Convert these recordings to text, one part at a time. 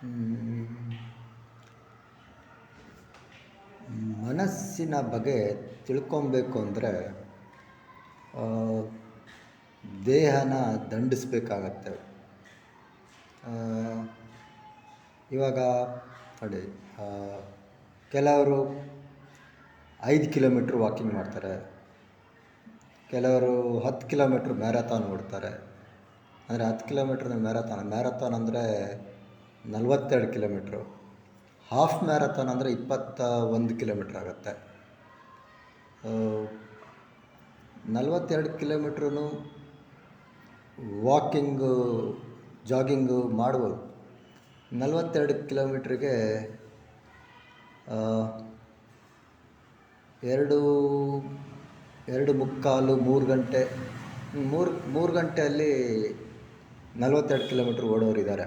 ಮ್, ಮನಸ್ಸಿನ ಬಗ್ಗೆ ತಿಳ್ಕೊಬೇಕು ಅಂದರೆ ದೇಹನ ದಂಡಿಸ್ಬೇಕಾಗತ್ತೆ. ಆ, ಇವಾಗ ನೋಡಿ, ಆ, ಕೆಲವರು 5 ಕಿಲೋಮೀಟ್ರ್ ವಾಕಿಂಗ್ ಮಾಡ್ತಾರೆ, ಕೆಲವರು 10 ಕಿಲೋಮೀಟ್ರ್ ಮ್ಯಾರಥಾನ್ ಓಡ್ತಾರೆ. ಅಂದರೆ 10 ಕಿಲೋಮೀಟ್ರ್ ಮ್ಯಾರಥಾನ್ ಅಂದರೆ 42 ಕಿಲೋಮೀಟ್ರು. ಹಾಫ್ ಮ್ಯಾರಥಾನ್ ಅಂದರೆ 21 ಕಿಲೋಮೀಟ್ರ್ ಆಗುತ್ತೆ. 42 ಕಿಲೋಮೀಟ್ರೂ ವಾಕಿಂಗು ಜಾಗಿಂಗು ಮಾಡ್ಬೋದು. 42 ಕಿಲೋಮೀಟ್ರಿಗೆ 2.25-3 ಗಂಟೆ, 3 ಗಂಟೆಯಲ್ಲಿ 42 ಕಿಲೋಮೀಟ್ರ್ ಓಡೋರಿದ್ದಾರೆ.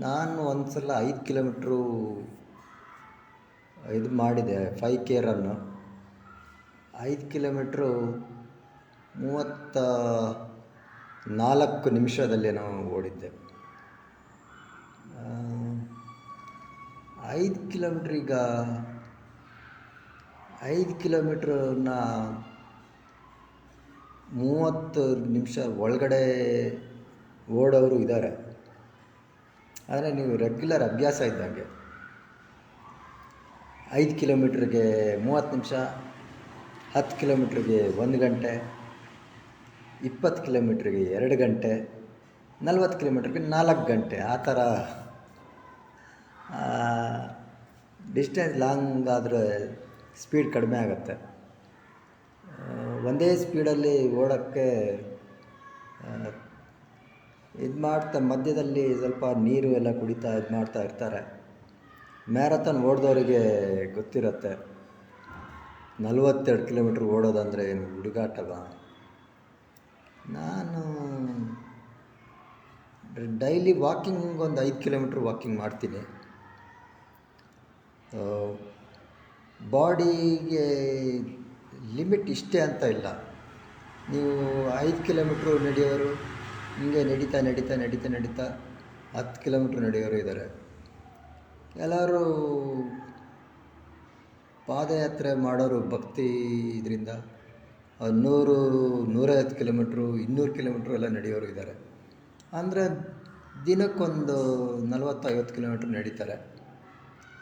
ನಾನು ಒಂದು ಸಲ 5 ಕಿಲೋಮೀಟ್ರು ಇದು ಮಾಡಿದೆ, 5K ರನ್ನು. 5 ಕಿಲೋಮೀಟ್ರು 34 ನಿಮಿಷದಲ್ಲಿ ನಾವು ಓಡಿದ್ದೆ. 5 ಕಿಲೋಮೀಟ್ರನ್ನ 30 ನಿಮಿಷ ಒಳಗಡೆ ಓಡೋರು ಇದ್ದಾರೆ. ಆದರೆ ನೀವು ರೆಗ್ಯುಲರ್ ಅಭ್ಯಾಸ ಇದ್ದಂಗೆ 5 ಕಿಲೋಮೀಟ್ರಿಗೆ 30 ನಿಮಿಷ, 10 ಕಿಲೋಮೀಟ್ರಿಗೆ 1 ಗಂಟೆ, 20 ಕಿಲೋಮೀಟ್ರಿಗೆ 2 ಗಂಟೆ, 40 ಕಿಲೋಮೀಟ್ರಿಗೆ 4 ಗಂಟೆ, ಆ ಥರ ಡಿಸ್ಟೆನ್ಸ್ ಲಾಂಗ್ ಆದರೆ ಸ್ಪೀಡ್ ಕಡಿಮೆ ಆಗುತ್ತೆ. ಒಂದೇ ಸ್ಪೀಡಲ್ಲಿ ಓಡೋಕ್ಕೆ ಇದು ಮಾಡ್ತಾ ಮಧ್ಯದಲ್ಲಿ ಸ್ವಲ್ಪ ನೀರು ಎಲ್ಲ ಕುಡಿತಾ ಇದು ಮಾಡ್ತಾ ಇರ್ತಾರೆ. ಮ್ಯಾರಥಾನ್ ಓಡಿದವರಿಗೆ ಗೊತ್ತಿರುತ್ತೆ 42 ಕಿಲೋಮೀಟ್ರ್ ಓಡೋದಂದರೆ ಏನು ಹುಡುಗಾಟವ. ನಾನು ಡೈಲಿ ವಾಕಿಂಗ್ ಒಂದು 5 ಕಿಲೋಮೀಟ್ರ್ ವಾಕಿಂಗ್ ಮಾಡ್ತೀನಿ. ಬಾಡಿಗೆ ಲಿಮಿಟ್ ಇಷ್ಟೇ ಅಂತ ಇಲ್ಲ. ನೀವು 5 ಕಿಲೋಮೀಟ್ರ್ ನಡೆಯೋರು ಹಿಂಗೆ ನಡೀತಾ 10 ಕಿಲೋಮೀಟ್ರ್ ನಡೆಯೋರು ಇದ್ದಾರೆ. ಕೆಲವರು ಪಾದಯಾತ್ರೆ ಮಾಡೋರು ಭಕ್ತಿ ಇದರಿಂದ 100-150 ಕಿಲೋಮೀಟ್ರು, 200 ಕಿಲೋಮೀಟ್ರು ಎಲ್ಲ ನಡೆಯೋರು ಇದ್ದಾರೆ. ಅಂದರೆ ದಿನಕ್ಕೊಂದು 40-50 ಕಿಲೋಮೀಟ್ರ್ ನಡೀತಾರೆ,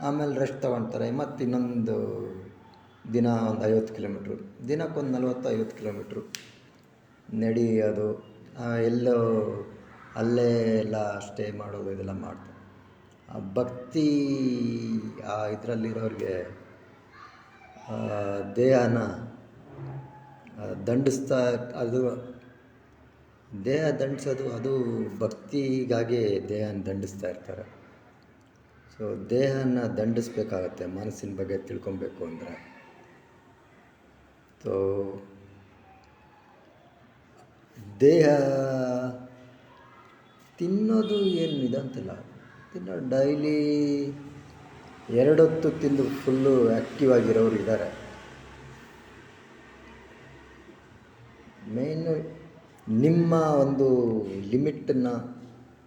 ಆಮೇಲೆ ರೆಸ್ಟ್ ತೊಗೊಳ್ತಾರೆ. ಮತ್ತು ಇನ್ನೊಂದು ದಿನ ಒಂದು 50 ಕಿಲೋಮೀಟ್ರು, ದಿನಕ್ಕೊಂದು 40-50 ಕಿಲೋಮೀಟ್ರು ನಡೆಯೋದು, ಎಲ್ಲೋ ಅಲ್ಲೇ ಎಲ್ಲ ಸ್ಟೇ ಮಾಡೋದು, ಇದೆಲ್ಲ ಮಾಡ್ತಾರೆ. ಆ ಭಕ್ತಿ ಇದರಲ್ಲಿರೋರಿಗೆ ದೇಹನ ದಂಡಿಸ್ತಾ, ಅದು ದೇಹ ದಂಡಿಸೋದು ಅದು ಭಕ್ತಿಗಾಗಿ ದೇಹನ ದಂಡಿಸ್ತಾ ಇರ್ತಾರೆ. ಸೊ ದೇಹನ ದಂಡಿಸ್ಬೇಕಾಗತ್ತೆ ಮನಸ್ಸಿನ ಬಗ್ಗೆ ತಿಳ್ಕೊಬೇಕು ಅಂದರೆ. ಸೊ ದೇಹ ತಿನ್ನೋದು ಏನು ಇದಂತಿಲ್ಲ, ಡೈಲಿ 2 ಹೊತ್ತು ತಿಂದು ಫುಲ್ಲು ಆ್ಯಕ್ಟಿವ್ ಆಗಿರೋರು ಇದ್ದಾರೆ. ಮೇಯ್ನು ನಿಮ್ಮ ಒಂದು ಲಿಮಿಟನ್ನು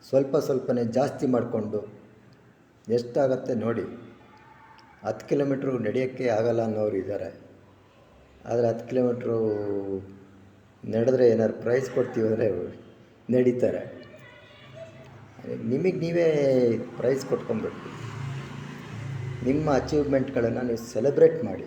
ಸ್ವಲ್ಪನೇ ಜಾಸ್ತಿ ಮಾಡಿಕೊಂಡು ಎಷ್ಟಾಗತ್ತೆ ನೋಡಿ. 10 ಕಿಲೋಮೀಟ್ರು ನಡೆಯೋಕ್ಕೆ ಆಗಲ್ಲ ಅನ್ನೋರು ಇದ್ದಾರೆ. ಆದರೆ 10 ಕಿಲೋಮೀಟ್ರು ನಡೆದ್ರೆ ಏನಾದ್ರು ಪ್ರೈಸ್ ಕೊಡ್ತೀವಿ ಅಂದರೆ ನಡೀತಾರೆ. ನಿಮಗೆ ನೀವೇ ಪ್ರೈಸ್ ಕೊಟ್ಕೊಬೇಕು. ನಿಮ್ಮ ಅಚೀವ್ಮೆಂಟ್ಗಳನ್ನು ನೀವು ಸೆಲೆಬ್ರೇಟ್ ಮಾಡಿ.